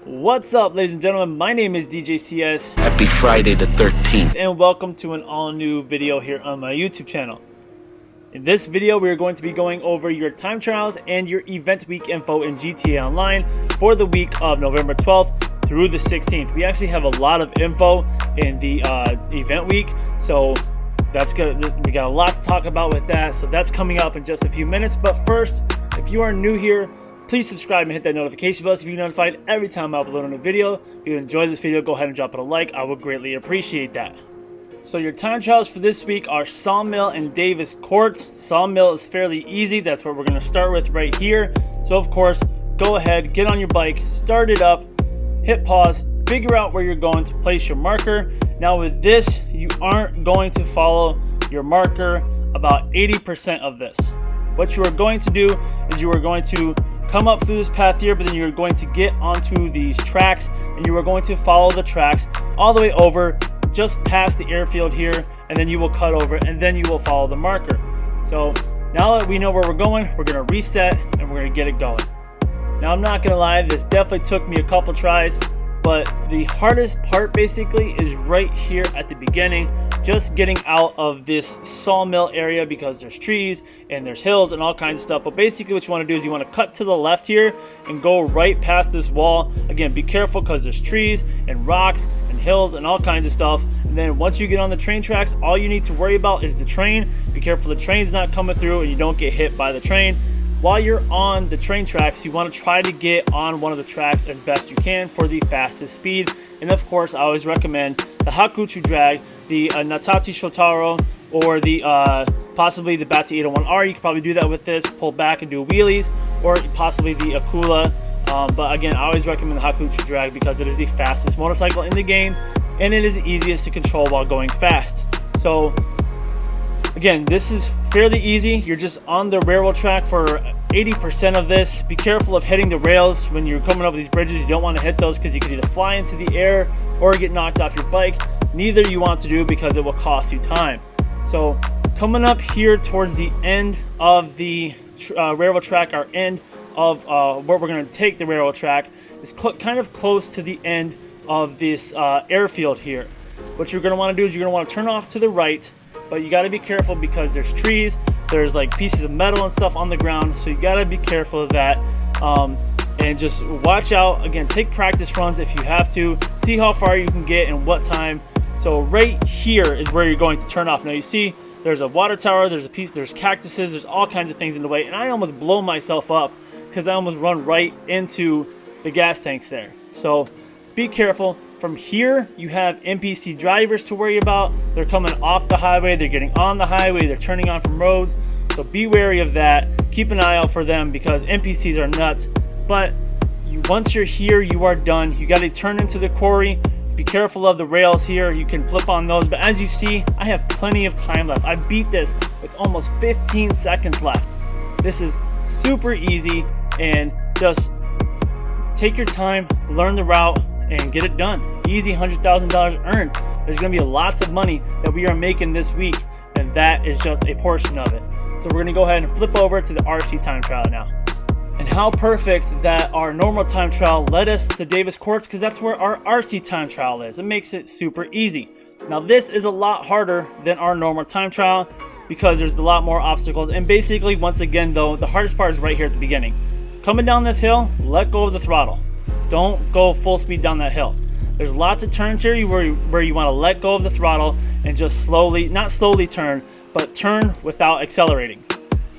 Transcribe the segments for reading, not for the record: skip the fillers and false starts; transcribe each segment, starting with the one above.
What's up, ladies and gentlemen? My name is DJCS. Happy Friday the 13th. And welcome to an all-new video here on my YouTube channel. In this video, we are going to be going over your time trials and your event week info in GTA Online for the week of November 12th through the 16th. We actually have a lot of info in the event week, so that's good. We got a lot to talk about with that, so that's coming up in just a few minutes. But first, if you are new here, please subscribe and hit that notification bell so you be notified every time I upload a new video. If you enjoy this video, go ahead and drop it a like. I would greatly appreciate that. So your time trials for this week are Sawmill and Davis Courts. Sawmill is fairly easy. That's what we're going to start with right here. So of course, go ahead, get on your bike, start it up, hit pause, figure out where you're going to place your marker. Now with this, you aren't going to follow your marker about 80% of this. What you are going to do is you are going to come up through this path here, but then you're going to get onto these tracks and you are going to follow the tracks all the way over just past the airfield here, and then you will cut over and then you will follow the marker. So now that we know where we're going, we're going to reset and we're going to get it going. Now I'm not going to lie, this definitely took me a couple tries, but the hardest part basically is right here at the beginning, just getting out of this sawmill area because there's trees and there's hills and all kinds of stuff. But basically what you want to do is you want to cut to the left here and go right past this wall. Again, be careful because there's trees and rocks and hills and all kinds of stuff. And then once you get on the train tracks, all you need to worry about is the train. Be careful the train's not coming through and you don't get hit by the train. While you're on the train tracks, you want to try to get on one of the tracks as best you can for the fastest speed. And of course, I always recommend the Hakuchu drag, the Natati Shotaro, or the possibly the Bati 801R. You can probably do that with this, pull back and do wheelies, or possibly the Akula. But again, I always recommend the Hakuchu drag because it is the fastest motorcycle in the game, and it is the easiest to control while going fast. So again, this is fairly easy. You're just on the railroad track for 80% of this. Be careful of hitting the rails when you're coming over these bridges. You don't want to hit those because you could either fly into the air or get knocked off your bike. Neither you want to do because it will cost you time. So coming up here towards the end of the railroad track, our end of where we're going to take the railroad track is kind of close to the end of this airfield here. What you're going to want to do is you're going to want to turn off to the right, but you got to be careful because there's trees, there's like pieces of metal and stuff on the ground, so you got to be careful of that. And just watch out. Again, take practice runs if you have to. See how far you can get and what time. So right here is where you're going to turn off. Now you see there's a water tower, there's cactuses, there's all kinds of things in the way, and I almost blow myself up because I almost run right into the gas tanks there. So be careful. From here, you have NPC drivers to worry about. They're coming off the highway, they're getting on the highway, they're turning on from roads. So be wary of that. Keep an eye out for them because NPCs are nuts. But once you're here, you are done. You got to turn into the quarry. Be careful of the rails here. You can flip on those. But as you see, I have plenty of time left. I beat this with almost 15 seconds left. This is super easy, and just take your time, learn the route, and get it done. Easy $100,000 earned. There's going to be lots of money that we are making this week, and that is just a portion of it. So we're going to go ahead and flip over to the RC time trial now. And how perfect that our normal time trial led us to Davis Courts, because that's where our RC time trial is. It makes it super easy. Now this is a lot harder than our normal time trial because there's a lot more obstacles. And basically, once again though, the hardest part is right here at the beginning. Coming down this hill, let go of the throttle. Don't go full speed down that hill. There's lots of turns here where you want to let go of the throttle and just slowly, not slowly turn, but turn without accelerating.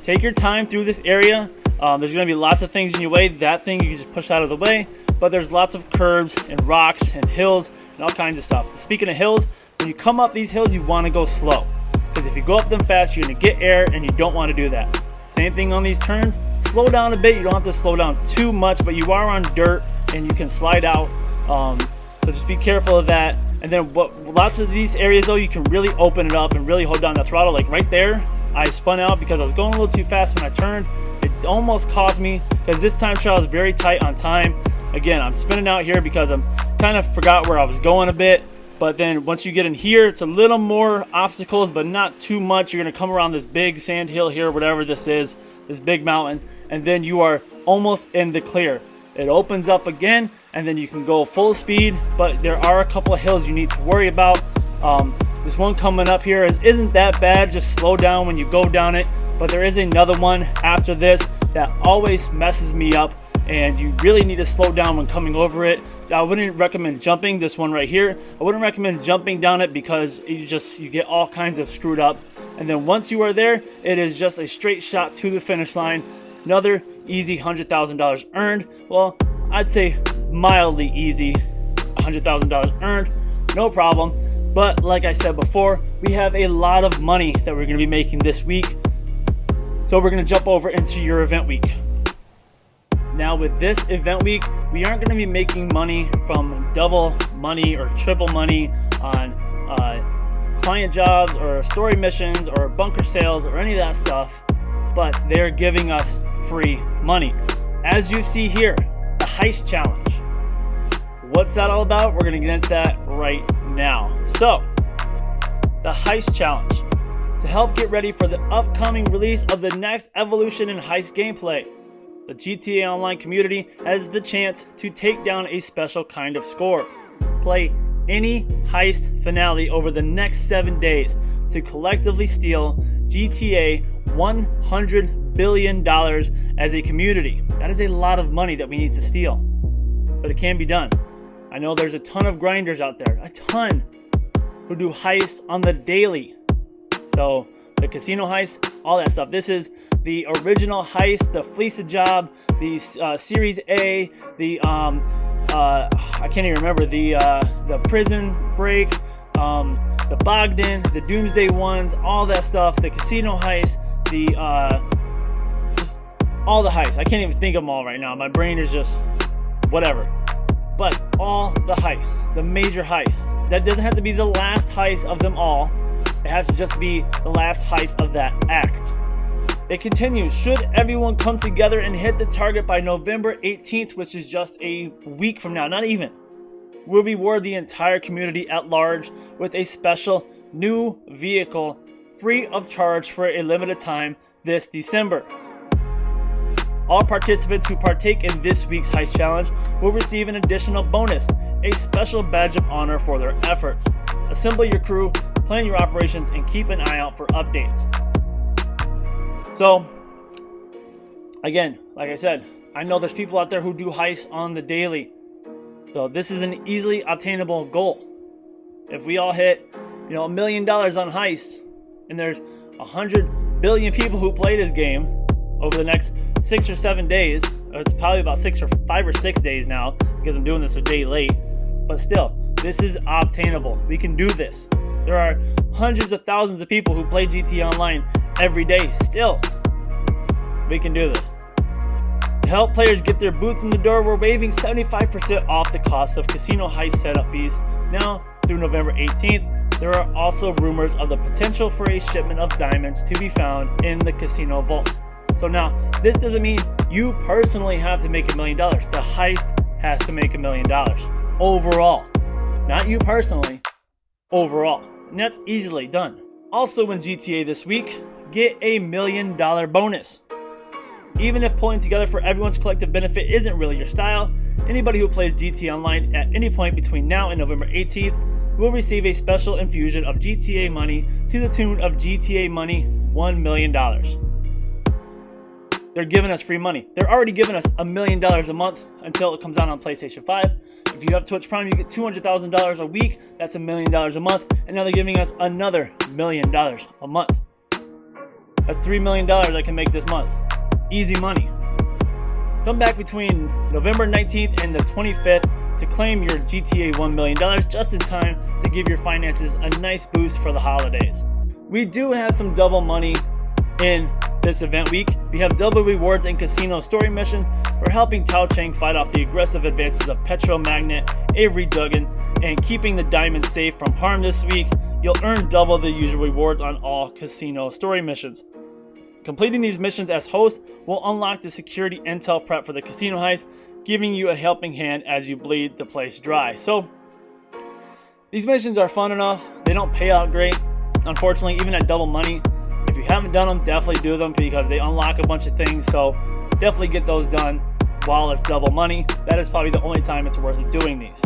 Take your time through this area. There's going to be lots of things in your way. That thing you can just push out of the way, but there's lots of curbs and rocks and hills and all kinds of stuff. Speaking of hills, when you come up these hills, you want to go slow because if you go up them fast, you're going to get air and you don't want to do that. Same thing on these turns. Slow down a bit. You don't have to slow down too much, but you are on dirt and you can slide out. So just be careful of that. And then lots of these areas though, you can really open it up and really hold down the throttle. Like right there, I spun out because I was going a little too fast when I turned. It almost cost me because this time trial is very tight on time. Again, I'm spinning out here because I'm kind of forgot where I was going a bit. But then once you get in here, it's a little more obstacles, but not too much. You're going to come around this big sand hill here, whatever this is, this big mountain, and then you are almost in the clear. It opens up again, and then you can go full speed, but there are a couple of hills you need to worry about. This one coming up here isn't that bad, just slow down when you go down it, but there is another one after this that always messes me up, and you really need to slow down when coming over it. I wouldn't recommend jumping this one right here. I wouldn't recommend jumping down it because you get all kinds of screwed up. And then once you are there, it is just a straight shot to the finish line. Another easy $100,000 earned. Well, I'd say mildly easy $100,000 earned, no problem. But like I said before, we have a lot of money that we're going to be making this week. So we're going to jump over into your event week. Now with this event week, we aren't going to be making money from double money or triple money on client jobs or story missions or bunker sales or any of that stuff, but they're giving us free money. As you see here, the Heist Challenge. What's that all about? We're going to get into that right now. So, the Heist Challenge. To help get ready for the upcoming release of the next evolution in Heist gameplay, the GTA Online community has the chance to take down a special kind of score. Play any Heist finale over the next 7 days to collectively steal GTA $100 billion as a community. That is a lot of money that we need to steal, but it can be done. I know there's a ton of grinders out there, a ton, who do heists on the daily. So the casino heist, all that stuff. This is the original heist, the Fleece Job, the Series A, the I can't even remember, the Prison Break, the Bogdan, the Doomsday ones, all that stuff, the casino heist, the just all the heists. I can't even think of them all right now. My brain is just whatever. But all the heists, the major heists, that doesn't have to be the last heist of them all. It has to just be the last heist of that act. It continues. Should everyone come together and hit the target by November 18th, which is just a week from now, not even, we'll reward the entire community at large with a special new vehicle free of charge for a limited time this December. All participants who partake in this week's Heist Challenge will receive an additional bonus, a special badge of honor for their efforts. Assemble your crew, plan your operations, and keep an eye out for updates. So, again, like I said, I know there's people out there who do heists on the daily. So this is an easily obtainable goal. If we all hit, $1 million on heists, and there's 100 billion people who play this game over the next 6 or 7 days, it's probably about 5 or 6 days now because I'm doing this a day late, but still, this is obtainable. We can do this. There are hundreds of thousands of people who play GTA Online every day. Still, we can do this. To help players get their boots in the door, we're waiving 75% off the cost of casino heist setup fees now through November 18th. There are also rumors of the potential for a shipment of diamonds to be found in the casino vault. So now, this doesn't mean you personally have to make $1 million. The heist has to make $1 million overall. Not you personally, overall. And that's easily done. Also in GTA this week, get a $1 million bonus. Even if pulling together for everyone's collective benefit isn't really your style, anybody who plays GTA Online at any point between now and November 18th will receive a special infusion of GTA money to the tune of GTA money $1 million. They're giving us free money. They're already giving us $1 million a month until it comes out on PlayStation 5. If you have Twitch Prime, you get $200,000 a week. That's $1 million a month. And now they're giving us another $1 million a month. That's $3 million I can make this month. Easy money. Come back between November 19th and the 25th to claim your GTA $1 million just in time to give your finances a nice boost for the holidays. We do have some double money in this event week. We have double rewards in casino story missions for helping Tao Cheng fight off the aggressive advances of Petro Magnet, Avery Duggan, and keeping the diamond safe from harm this week. You'll earn double the usual rewards on all casino story missions. Completing these missions as host will unlock the security intel prep for the casino heist, giving you a helping hand as you bleed the place dry. So, these missions are fun enough. They don't pay out great, unfortunately, even at double money. If you haven't done them, definitely do them because they unlock a bunch of things, so definitely get those done. while it's double money, that is probably the only time it's worth doing these.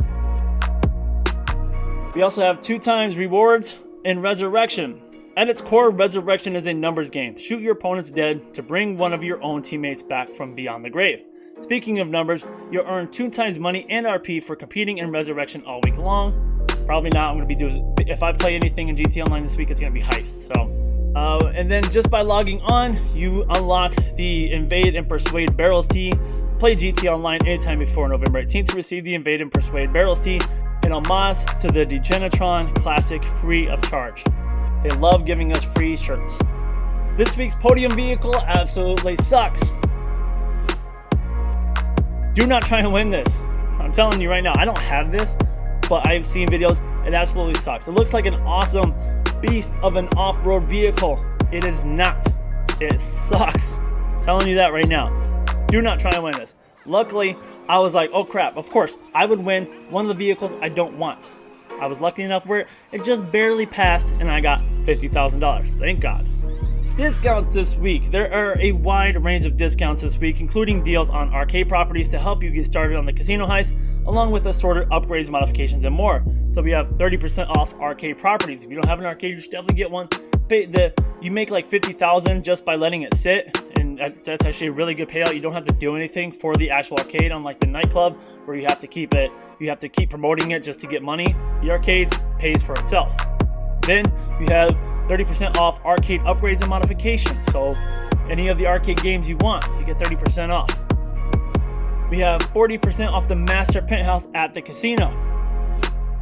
We also have 2 times rewards in Resurrection. At its core, Resurrection is a numbers game. Shoot your opponents dead to bring one of your own teammates back from beyond the grave. Speaking of numbers, you'll earn 2 times money and RP for competing in Resurrection all week long. Probably not. I'm going to be doing, if I play anything in GTAO Online this week, it's going to be Heist. So, and then just by logging on, you unlock the Invade and Persuade Barrels Tea. Play GTAO Online anytime before November 18th to receive the Invade and Persuade Barrels Tea, an homage to the Degenitron Classic free of charge. They love giving us free shirts. This week's podium vehicle absolutely sucks. Do not try and win this. I'm telling you right now, I don't have this, but I've seen videos. It absolutely sucks. It looks like an awesome beast of an off-road vehicle. It is not. It sucks. I'm telling you that right now. Do not try and win this. Luckily, I was like, oh crap, of course, I would win one of the vehicles I don't want. I was lucky enough where it just barely passed and I got $50,000. Thank God. Discounts this week. There are a wide range of discounts this week, including deals on arcade properties to help you get started on the casino heist, along with assorted upgrades, modifications, and more. So we have 30% off arcade properties. If you don't have an arcade, you should definitely get one. You make like $50,000 just by letting it sit, and that's actually a really good payout. You don't have to do anything for the actual arcade, unlike the nightclub where you have to keep it. You have to keep promoting it just to get money. The arcade pays for itself. Then you have 30% off arcade upgrades and modifications. So any of the arcade games you want, you get 30% off. We have 40% off the master penthouse at the casino.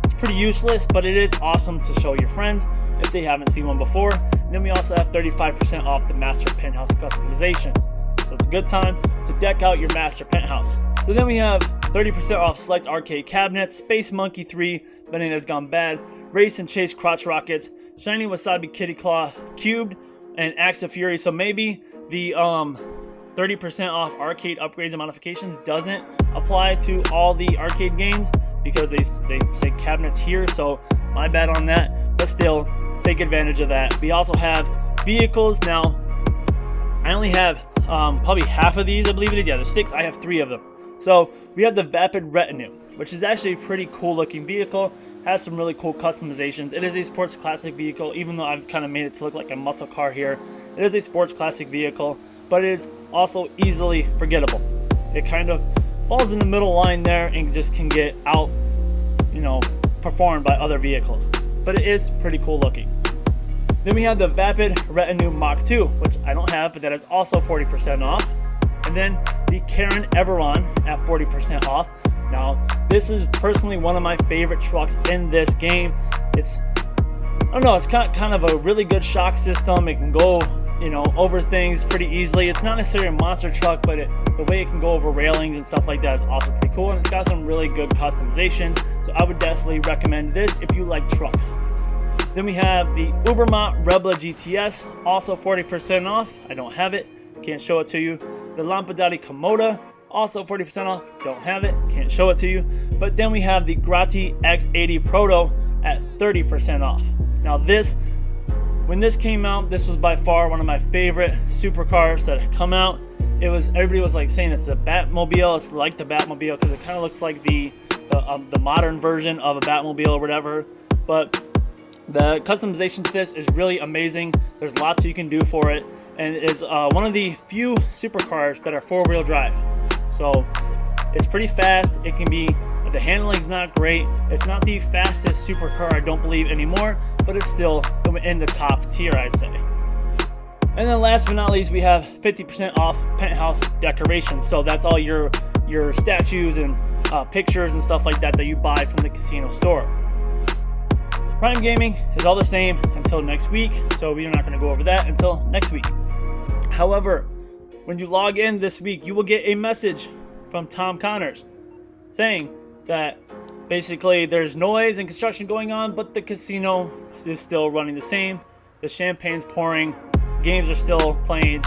It's pretty useless, but it is awesome to show your friends if they haven't seen one before. And then we also have 35% off the master penthouse customizations. So it's a good time to deck out your master penthouse. So then we have 30% off select arcade cabinets, Space Monkey 3, Bananas Gone Bad, Race and Chase Crotch Rockets, Shiny Wasabi Kitty Claw Cubed, and Axe of Fury. So maybe the 30% off arcade upgrades and modifications doesn't apply to all the arcade games because they say cabinets here. So my bad on that, but still take advantage of that. We also have vehicles. Now I only have probably half of these, I believe it is. Yeah, there's 6. I have 3 of them. So we have the Vapid Retinue, which is actually a pretty cool looking vehicle. Has some really cool customizations. It is a sports classic vehicle, even though I've kind of made it to look like a muscle car here. It is a sports classic vehicle, but it is also easily forgettable. It kind of falls in the middle line there and just can get out, performed by other vehicles. But it is pretty cool looking. Then we have the Vapid Retinue Mach 2, which I don't have, but that is also 40% off. And then the Karen Everon at 40% off. Now, this is personally one of my favorite trucks in this game. It's kind of a really good shock system. It can go, over things pretty easily. It's not necessarily a monster truck, but the way it can go over railings and stuff like that is also pretty cool. And it's got some really good customization. So I would definitely recommend this if you like trucks. Then we have the Ubermacht Rebla GTS, also 40% off. I don't have it, can't show it to you. The Lampadati Komoda, also 40% off, don't have it, can't show it to you. But then we have the Grati X80 Proto at 30% off. Now when this came out, this was by far one of my favorite supercars that had come out. Everybody was like saying it's the Batmobile. It's like the Batmobile because it kind of looks like the modern version of a Batmobile or whatever. But the customization to this is really amazing. There's lots you can do for it, and it is one of the few supercars that are 4-wheel drive. So it's pretty fast. It can be, the handling's not great. It's not the fastest supercar, I don't believe, anymore, but it's still in the top tier, I'd say. And then last but not least, we have 50% off penthouse decorations. So that's all your statues and pictures and stuff like that you buy from the casino store. Prime Gaming is all the same until next week, so we are not going to go over that until next week. However, when you log in this week, you will get a message from Tom Connors saying that basically there's noise and construction going on, but the casino is still running the same. The champagne's pouring, games are still playing,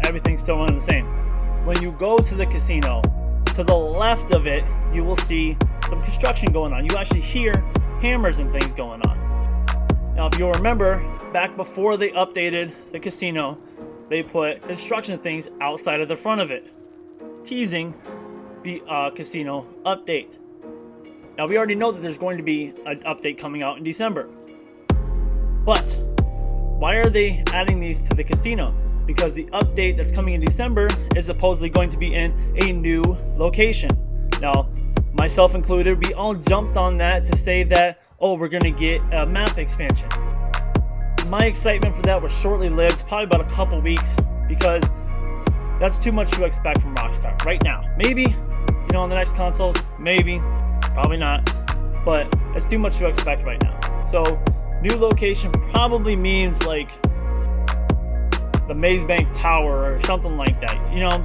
everything's still running the same. When you go to the casino, to the left of it, you will see some construction going on. You actually hear hammers and things going on. Now, if you'll remember, back before they updated the casino, they put construction things outside of the front of it. teasing the casino update. Now, we already know that there's going to be an update coming out in December. But why are they adding these to the casino? Because the update that's coming in December is supposedly going to be in a new location. Now, myself included, we all jumped on that to say that, oh, we're going to get a map expansion. My excitement for that was shortly lived, probably about a couple weeks, because that's too much to expect from Rockstar right now. Maybe, on the next consoles, maybe, probably not, but it's too much to expect right now. So, new location probably means like the Maze Bank Tower or something like that.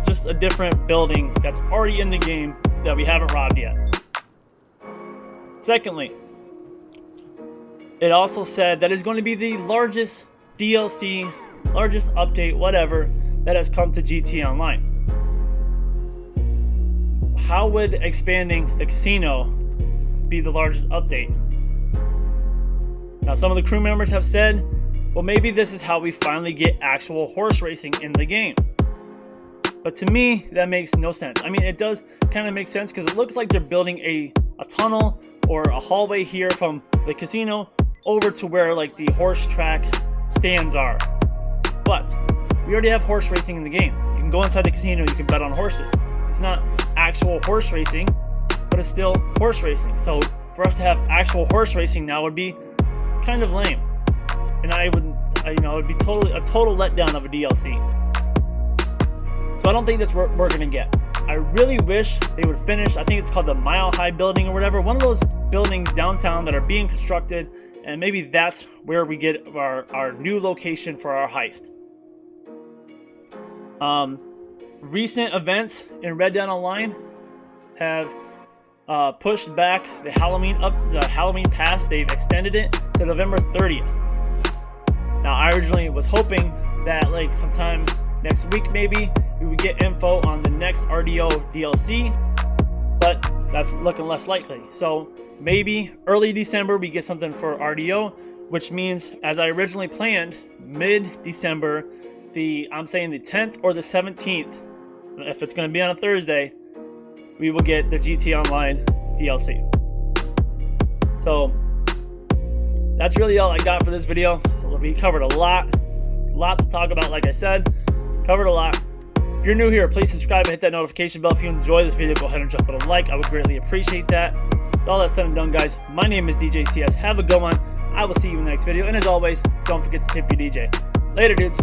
Just a different building that's already in the game that we haven't robbed yet. Secondly, it also said that it's going to be the largest DLC, largest update, whatever, that has come to GTA Online. How would expanding the casino be the largest update? Now, some of the crew members have said, well, maybe this is how we finally get actual horse racing in the game. But to me, that makes no sense. I mean, it does kind of make sense because it looks like they're building a tunnel or a hallway here from the casino over to where like the horse track stands are. But we already have horse racing in the game. You can go inside the casino, you can bet on horses. It's not actual horse racing, but it's still horse racing. So for us to have actual horse racing now would be kind of lame. And it would be a total letdown of a DLC. So I don't think that's what we're going to get. I really wish they would finish, I think it's called the Mile High building or whatever, one of those buildings downtown that are being constructed, and maybe that's where we get our new location for our heist. Recent events in Red Dead Online have pushed back the Halloween pass. They've extended it to November 30th. Now, I originally was hoping that like sometime next week maybe we would get info on the next RDO DLC, but that's looking less likely. So maybe early December we get something for RDO, which means, as I originally planned, mid-December, I'm saying the 10th or the 17th, if it's going to be on a Thursday, we will get the GTA Online DLC. So that's really all I got for this video. We covered a lot to talk about. Like I said, covered a lot. If you're new here, please subscribe and hit that notification bell. If you enjoy this video, go ahead and drop it a like. I would greatly appreciate that. With all that said and done, guys, my name is DJ CS. Have a good one. I will see you in the next video. And as always, don't forget to tip your DJ. Later, dudes.